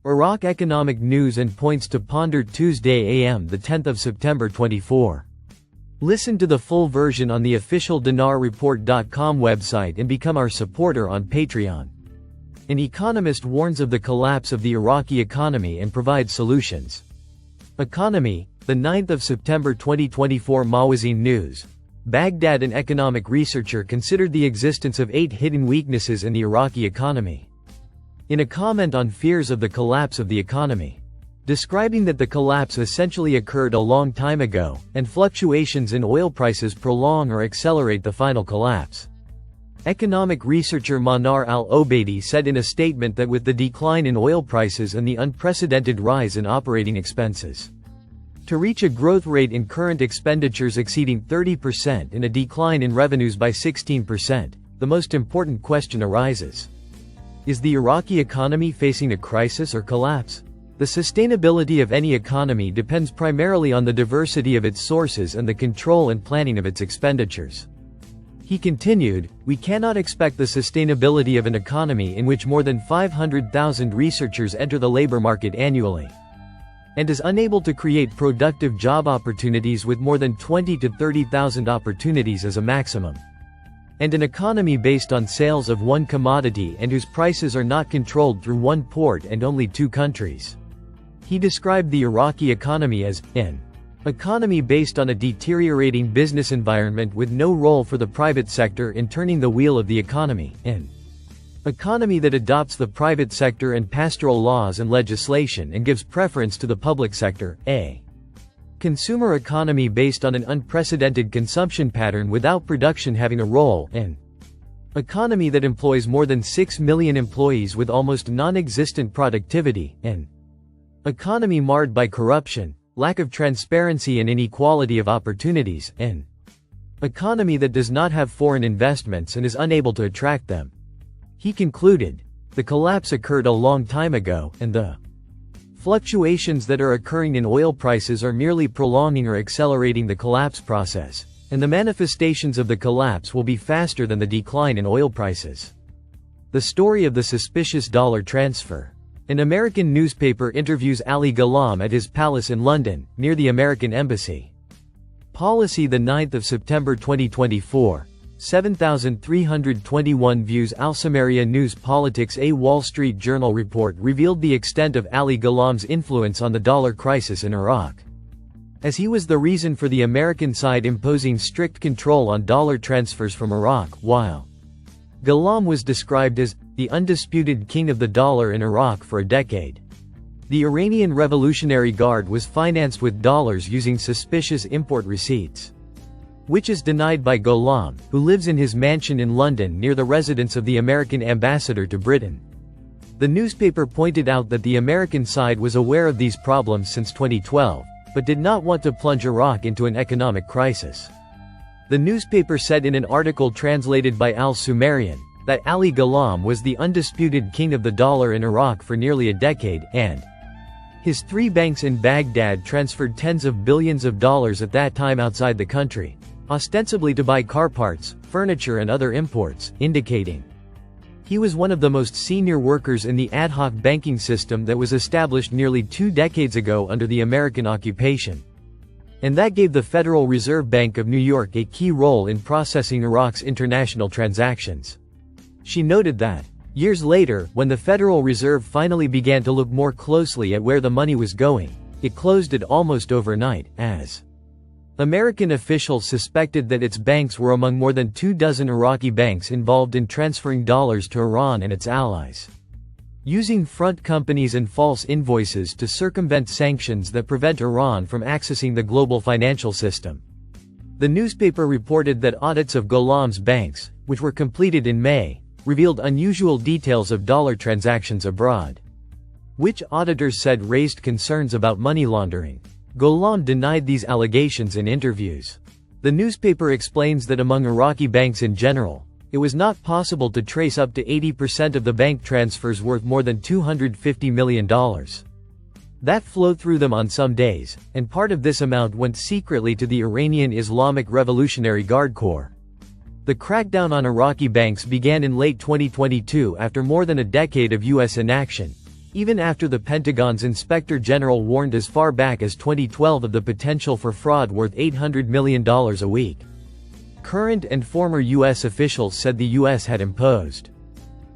Iraq economic news and points to ponder Tuesday AM the 10th of September 24. Listen to the full version on the official dinarreport.com website and become our supporter on Patreon. An economist warns of the collapse of the Iraqi economy and provides solutions. Economy, the 9th of September 2024 Mawazin News. Baghdad, an economic researcher, considered the existence of 8 hidden weaknesses in the Iraqi economy. In a comment on fears of the collapse of the economy, describing that the collapse essentially occurred a long time ago, and fluctuations in oil prices prolong or accelerate the final collapse. Economic researcher Manar al-Obaidi said in a statement that with the decline in oil prices and the unprecedented rise in operating expenses, to reach a growth rate in current expenditures exceeding 30% and a decline in revenues by 16%, the most important question arises. Is the Iraqi economy facing a crisis or collapse? The sustainability of any economy depends primarily on the diversity of its sources and the control and planning of its expenditures. He continued, "We cannot expect the sustainability of an economy in which more than 500,000 researchers enter the labor market annually, and is unable to create productive job opportunities with more than 20 to 30,000 opportunities as a maximum, and an economy based on sales of one commodity and whose prices are not controlled through one port and only 2 countries." He described the Iraqi economy as an economy based on a deteriorating business environment with no role for the private sector in turning the wheel of the economy, an economy that adopts the private sector and pastoral laws and legislation and gives preference to the public sector, a consumer economy based on an unprecedented consumption pattern without production having a role, an economy that employs more than 6 million employees with almost non-existent productivity, an economy marred by corruption, lack of transparency and inequality of opportunities, an economy that does not have foreign investments and is unable to attract them. He concluded, "The collapse occurred a long time ago, and the fluctuations that are occurring in oil prices are merely prolonging or accelerating the collapse process, and the manifestations of the collapse will be faster than the decline in oil prices." The story of the suspicious dollar transfer. An American newspaper interviews Ali Ghulam at his palace in London, near the American Embassy. Policy, the 9th of September 2024. 7,321 views. Al-Samaria News Politics. A Wall Street Journal report revealed the extent of Ali Ghulam's influence on the dollar crisis in Iraq, as he was the reason for the American side imposing strict control on dollar transfers from Iraq, while Ghulam was described as the undisputed king of the dollar in Iraq for a decade. The Iranian Revolutionary Guard was financed with dollars using suspicious import receipts, which is denied by Ghulam, who lives in his mansion in London near the residence of the American ambassador to Britain. The newspaper pointed out that the American side was aware of these problems since 2012, but did not want to plunge Iraq into an economic crisis. The newspaper said in an article translated by Al-Sumerian, that Ali Ghulam was the undisputed king of the dollar in Iraq for nearly a decade, and his 3 banks in Baghdad transferred tens of billions of dollars at that time outside the country, ostensibly to buy car parts, furniture and other imports, indicating he was one of the most senior workers in the ad hoc banking system that was established nearly 2 decades ago under the American occupation, and that gave the Federal Reserve Bank of New York a key role in processing Iraq's international transactions. She noted that, years later, when the Federal Reserve finally began to look more closely at where the money was going, it closed it almost overnight, as American officials suspected that its banks were among more than 24 Iraqi banks involved in transferring dollars to Iran and its allies, using front companies and false invoices to circumvent sanctions that prevent Iran from accessing the global financial system. The newspaper reported that audits of Ghulam's banks, which were completed in May, revealed unusual details of dollar transactions abroad, which auditors said raised concerns about money laundering. Ghulam denied these allegations in interviews. The newspaper explains that among Iraqi banks in general, it was not possible to trace up to 80% of the bank transfers worth more than $250 million. That flowed through them on some days, and part of this amount went secretly to the Iranian Islamic Revolutionary Guard Corps. The crackdown on Iraqi banks began in late 2022 after more than a decade of U.S. inaction, even after the Pentagon's Inspector General warned as far back as 2012 of the potential for fraud worth $800 million a week. Current and former U.S. officials said the U.S. had imposed.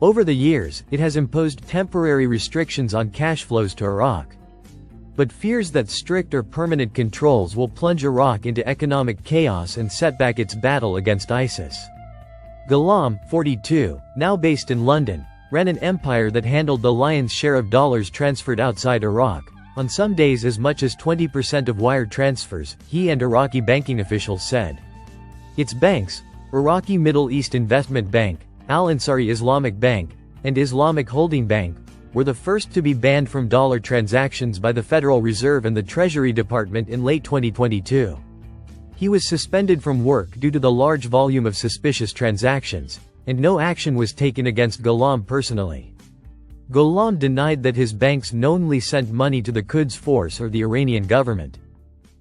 Over the years, it has imposed temporary restrictions on cash flows to Iraq. But fears that strict or permanent controls will plunge Iraq into economic chaos and set back its battle against ISIS. Ghulam, 42, now based in London, ran an empire that handled the lion's share of dollars transferred outside Iraq, on some days as much as 20% of wire transfers, he and Iraqi banking officials said. Its banks, Iraqi Middle East Investment Bank, Al-Ansari Islamic Bank, and Islamic Holding Bank, were the first to be banned from dollar transactions by the Federal Reserve and the Treasury Department in late 2022. He was suspended from work due to the large volume of suspicious transactions, and no action was taken against Ghulam personally. Ghulam denied that his banks knowingly sent money to the Quds Force or the Iranian government.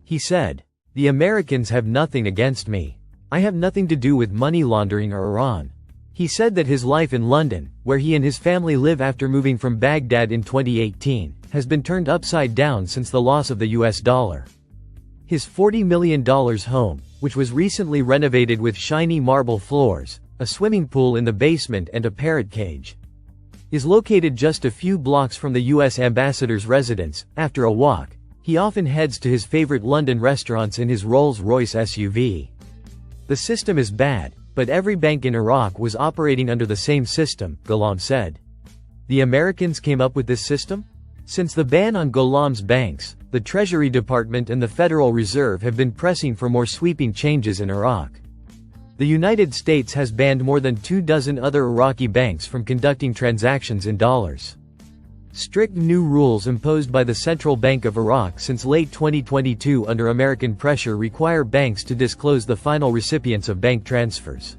He said, "The Americans have nothing against me. I have nothing to do with money laundering or Iran." He said that his life in London, where he and his family live after moving from Baghdad in 2018, has been turned upside down since the loss of the US dollar. His $40 million home, which was recently renovated with shiny marble floors, a swimming pool in the basement and a parrot cage, is located just a few blocks from the US ambassador's residence. After a walk, he often heads to his favorite London restaurants in his Rolls-Royce SUV. The system is bad, but every bank in Iraq was operating under the same system, Ghulam said. The Americans came up with this system? Since the ban on Ghulam's banks, the Treasury Department and the Federal Reserve have been pressing for more sweeping changes in Iraq. The United States has banned more than 24 other Iraqi banks from conducting transactions in dollars. Strict new rules imposed by the Central Bank of Iraq since late 2022 under American pressure require banks to disclose the final recipients of bank transfers.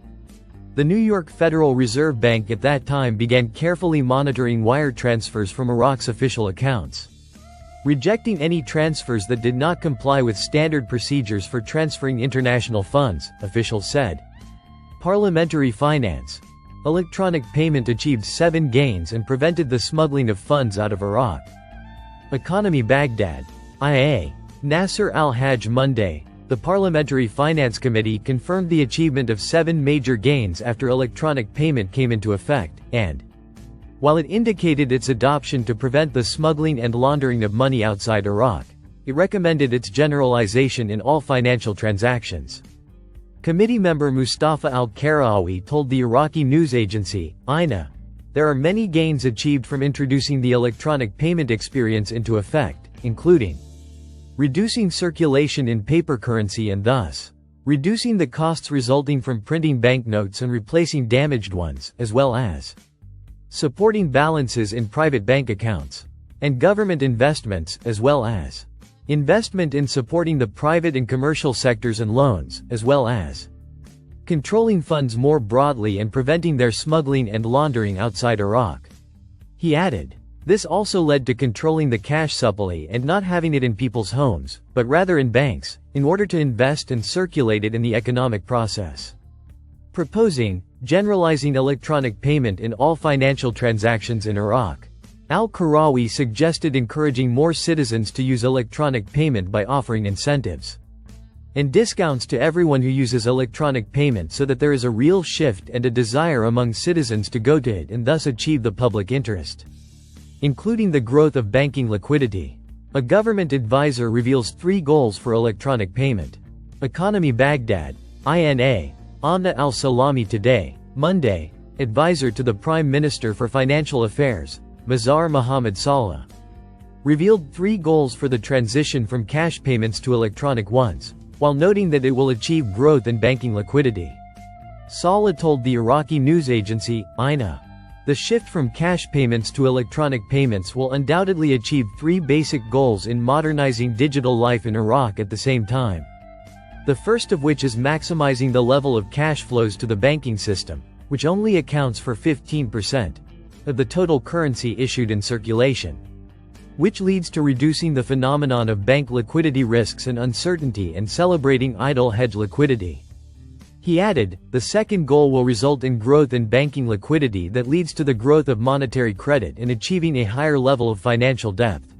The New York Federal Reserve Bank at that time began carefully monitoring wire transfers from Iraq's official accounts, rejecting any transfers that did not comply with standard procedures for transferring international funds, officials said. Parliamentary finance. Electronic payment achieved 7 gains and prevented the smuggling of funds out of Iraq. Economy Baghdad. IA. Nasser al-Hajj Monday. The Parliamentary Finance Committee confirmed the achievement of 7 major gains after electronic payment came into effect, and, while it indicated its adoption to prevent the smuggling and laundering of money outside Iraq, it recommended its generalization in all financial transactions. Committee member Mustafa al-Karawi told the Iraqi news agency, INA, "There are many gains achieved from introducing the electronic payment experience into effect, including reducing circulation in paper currency and thus reducing the costs resulting from printing banknotes and replacing damaged ones, as well as supporting balances in private bank accounts and government investments, as well as investment in supporting the private and commercial sectors and loans, as well as controlling funds more broadly and preventing their smuggling and laundering outside Iraq." He added, "This also led to controlling the cash supply and not having it in people's homes, but rather in banks, in order to invest and circulate it in the economic process." Proposing, generalizing electronic payment in all financial transactions in Iraq, al-Karawi suggested encouraging more citizens to use electronic payment by offering incentives and discounts to everyone who uses electronic payment so that there is a real shift and a desire among citizens to go to it and thus achieve the public interest, including the growth of banking liquidity. A government advisor reveals 3 goals for electronic payment. Economy Baghdad. INA. Amna al-Salami today, Monday, advisor to the Prime Minister for Financial Affairs, Mazhar Mohammad Saleh, revealed 3 goals for the transition from cash payments to electronic ones, while noting that it will achieve growth in banking liquidity. Saleh told the Iraqi news agency, INA, "The shift from cash payments to electronic payments will undoubtedly achieve 3 basic goals in modernizing digital life in Iraq at the same time. The first of which is maximizing the level of cash flows to the banking system, which only accounts for 15% of the total currency issued in circulation, which leads to reducing the phenomenon of bank liquidity risks and uncertainty and celebrating idle hedge liquidity." He added, the second goal will result in growth in banking liquidity that leads to the growth of monetary credit and achieving a higher level of financial depth.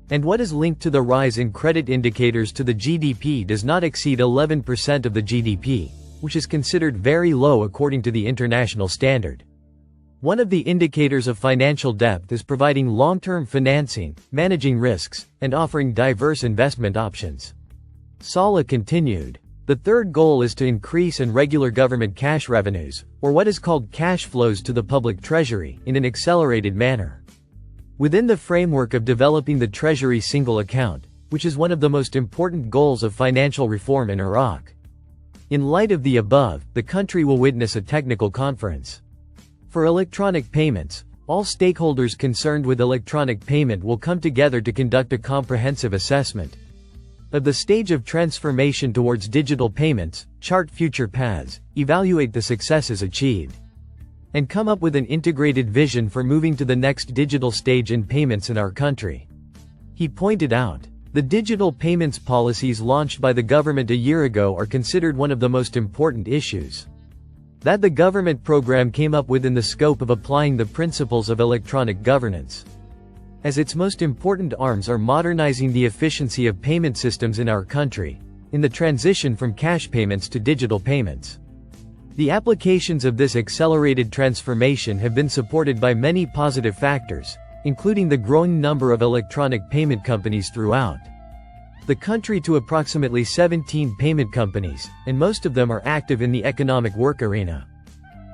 And what is linked to the rise in credit indicators to the GDP does not exceed 11% of the GDP, which is considered very low according to the international standard. One of the indicators of financial depth is providing long-term financing, managing risks, and offering diverse investment options. Saleh continued. The third goal is to increase and regular government cash revenues, or what is called cash flows to the public treasury, in an accelerated manner. Within the framework of developing the Treasury single account, which is one of the most important goals of financial reform in Iraq. In light of the above, the country will witness a technical conference. For electronic payments, all stakeholders concerned with electronic payment will come together to conduct a comprehensive assessment of the stage of transformation towards digital payments, chart future paths, evaluate the successes achieved, and come up with an integrated vision for moving to the next digital stage in payments in our country. He pointed out, the digital payments policies launched by the government a year ago are considered one of the most important issues that the government program came up with in the scope of applying the principles of electronic governance. As its most important arms are modernizing the efficiency of payment systems in our country, in the transition from cash payments to digital payments. The applications of this accelerated transformation have been supported by many positive factors, including the growing number of electronic payment companies throughout the country to approximately 17 payment companies, and most of them are active in the economic work arena.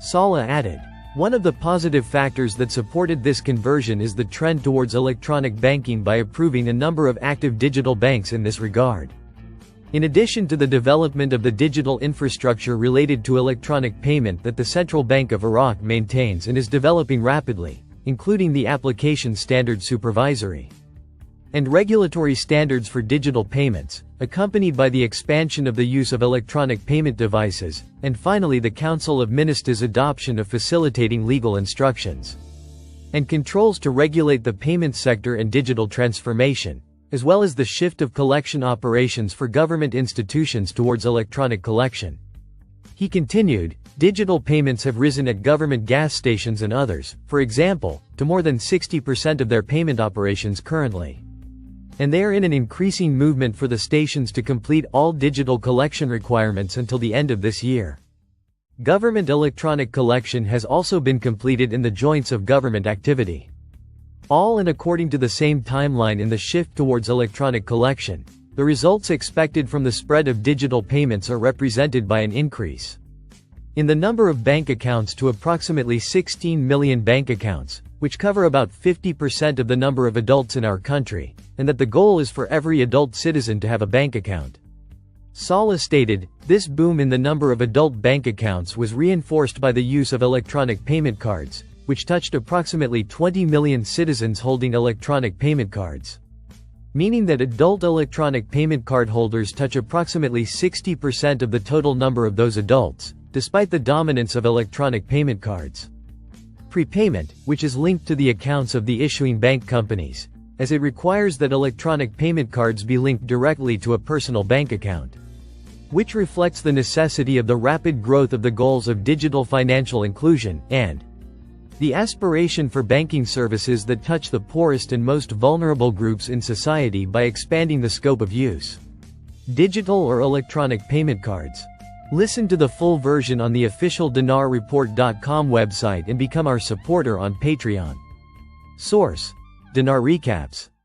Saleh added, one of the positive factors that supported this conversion is the trend towards electronic banking by approving a number of active digital banks in this regard. In addition to the development of the digital infrastructure related to electronic payment that the Central Bank of Iraq maintains and is developing rapidly, including the application standard supervisory and regulatory standards for digital payments, accompanied by the expansion of the use of electronic payment devices, and finally the Council of Ministers' adoption of facilitating legal instructions and controls to regulate the payment sector and digital transformation, as well as the shift of collection operations for government institutions towards electronic collection. He continued, digital payments have risen at government gas stations and others, for example, to more than 60% of their payment operations currently. And they are in an increasing movement for the stations to complete all digital collection requirements until the end of this year. Government electronic collection has also been completed in the joints of government activity. All and according to the same timeline in the shift towards electronic collection. The results expected from the spread of digital payments are represented by an increase in the number of bank accounts to approximately 16 million bank accounts, which cover about 50% of the number of adults in our country, and that the goal is for every adult citizen to have a bank account. Saleh stated, this boom in the number of adult bank accounts was reinforced by the use of electronic payment cards, which touched approximately 20 million citizens holding electronic payment cards. Meaning that adult electronic payment card holders touch approximately 60% of the total number of those adults, despite the dominance of electronic payment cards. Prepayment, which is linked to the accounts of the issuing bank companies, as it requires that electronic payment cards be linked directly to a personal bank account, which reflects the necessity of the rapid growth of the goals of digital financial inclusion, and the aspiration for banking services that touch the poorest and most vulnerable groups in society by expanding the scope of use. Digital or electronic payment cards. Listen to the full version on the official dinarreport.com website and become our supporter on Patreon. Source: Dinar Recaps.